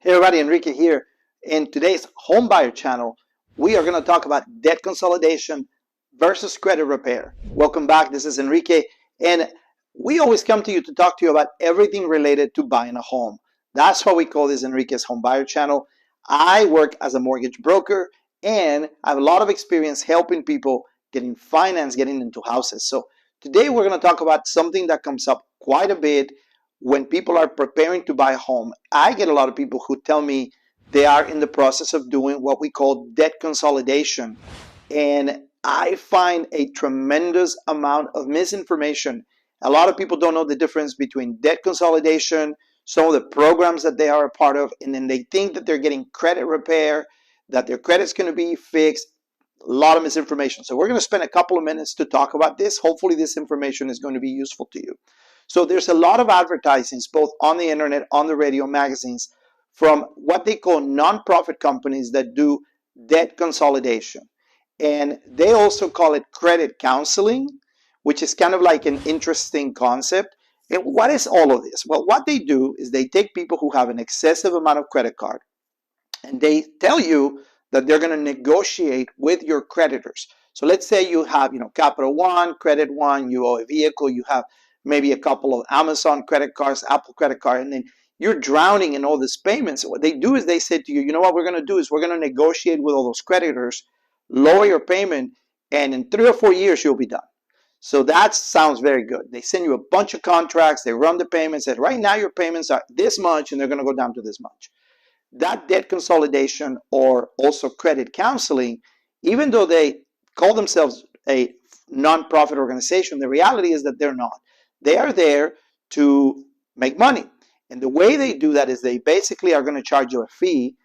Hey everybody, Enrique here. In today's Homebuyer channel, we are going to talk about debt consolidation versus credit repair. Welcome back. This is Enrique, and we always come to you to talk to you about everything related to buying a home. That's why we call this Enrique's Homebuyer channel. I work as a mortgage broker, and I have a lot of experience helping people getting finance, getting into houses. So today we're going to talk about something that comes up quite a bit when people are preparing to buy a home. I get a lot of people who tell me they are in the process of doing what we call debt consolidation. And I find a tremendous amount of misinformation. A lot of people don't know the difference between debt consolidation, some of the programs that they are a part of, and then they think that they're getting credit repair, that their credit's going to be fixed. A lot of misinformation. So we're going to spend a couple of minutes to talk about this. Hopefully this information is going to be useful to you. So there's a lot of advertisings, both on the internet, on the radio, magazines, from what they call nonprofit companies that do debt consolidation. And they also call it credit counseling, which is kind of like an interesting concept. And what is all of this? Well, what they do is they take people who have an excessive amount of credit card, and they tell you that they're going to negotiate with your creditors. So let's say you have, Capital One, Credit One, you owe a vehicle, you have maybe a couple of Amazon credit cards, Apple credit card, and then you're drowning in all these payments. What they do is they say to you, you know what we're going to do is we're going to negotiate with all those creditors, lower your payment, and in 3 or 4 years, you'll be done. So that sounds very good. They send you a bunch of contracts, they run the payments, and right now your payments are this much, and they're going to go down to this much. That debt consolidation, or also credit counseling, even though they call themselves a nonprofit organization, the reality is that they're not. They are there to make money. And the way they do that is they basically are going to charge you a fee,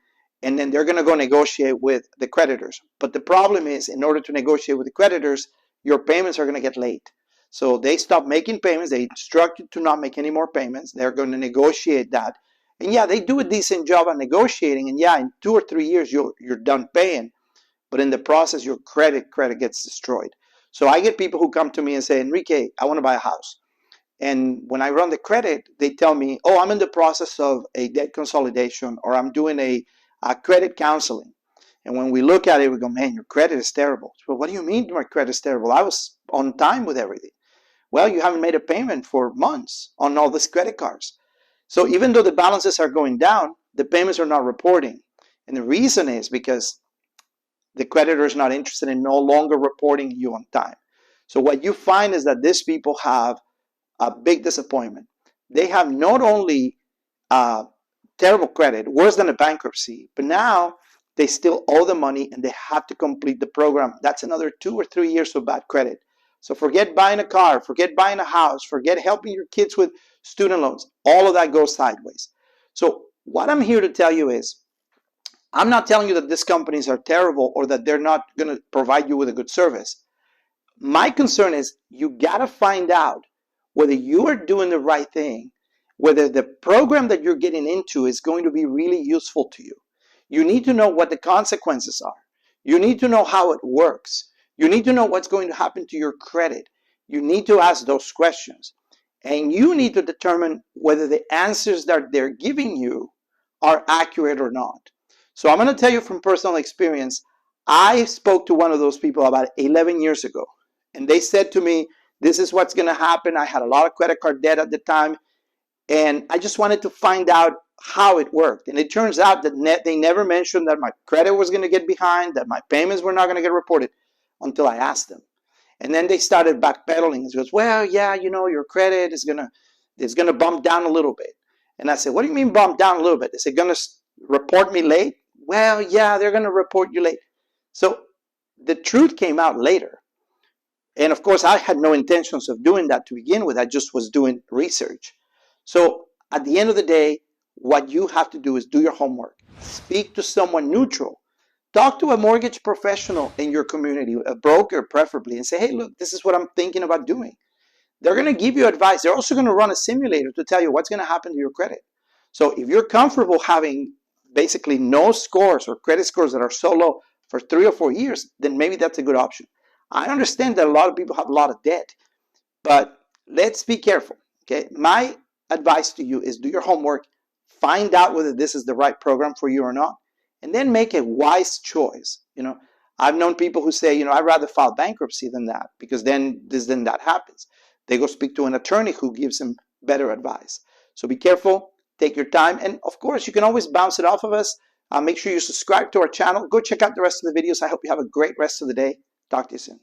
and then they're going to go negotiate with the creditors. But the problem is, in order to negotiate with the creditors, your payments are going to get late. So they stop making payments. They instruct you to not make any more payments. They're going to negotiate that. And yeah, they do a decent job at negotiating. And yeah, in 2 or 3 years, you're done paying. But in the process, your credit gets destroyed. So I get people who come to me and say, Enrique, I want to buy a house. And when I run the credit, they tell me, oh, I'm in the process of a debt consolidation, or I'm doing a credit counseling. And when we look at it, we go, man, your credit is terrible. So what do you mean my credit is terrible? I was on time with everything. Well, you haven't made a payment for months on all these credit cards. So even though the balances are going down, the payments are not reporting. And the reason is because the creditor is not interested in no longer reporting you on time. So what you find is that these people have a big disappointment. They have not only terrible credit, worse than a bankruptcy, but now they still owe the money and they have to complete the program. That's another 2 or 3 years of bad credit. So forget buying a car, forget buying a house, forget helping your kids with student loans. All of that goes sideways. So what I'm here to tell you is, I'm not telling you that these companies are terrible or that they're not going to provide you with a good service. My concern is you got to find out whether you are doing the right thing, whether the program that you're getting into is going to be really useful to you. You need to know what the consequences are. You need to know how it works. You need to know what's going to happen to your credit. You need to ask those questions. And you need to determine whether the answers that they're giving you are accurate or not. So I'm going to tell you from personal experience, I spoke to one of those people about 11 years ago. And they said to me, this is what's going to happen. I had a lot of credit card debt at the time, and I just wanted to find out how it worked. And it turns out that they never mentioned that my credit was going to get behind, that my payments were not going to get reported until I asked them. And then they started backpedaling. It goes, well, yeah, your credit is going to bump down a little bit. And I said, what do you mean bump down a little bit? Is it going to report me late? Well, yeah, they're going to report you late. So the truth came out later. And of course, I had no intentions of doing that to begin with. I just was doing research. So at the end of the day, what you have to do is do your homework. Speak to someone neutral. Talk to a mortgage professional in your community, a broker preferably, and say, hey, look, this is what I'm thinking about doing. They're going to give you advice. They're also going to run a simulator to tell you what's going to happen to your credit. So if you're comfortable having basically no scores or credit scores that are so low for 3 or 4 years, then maybe that's a good option. I understand that a lot of people have a lot of debt, but let's be careful, okay? My advice to you is do your homework, find out whether this is the right program for you or not, and then make a wise choice. I've known people who say, I'd rather file bankruptcy than that, because then that happens. They go speak to an attorney who gives them better advice. So be careful, take your time, and of course, you can always bounce it off of us. Make sure you subscribe to our channel. Go check out the rest of the videos. I hope you have a great rest of the day. Talk to you soon.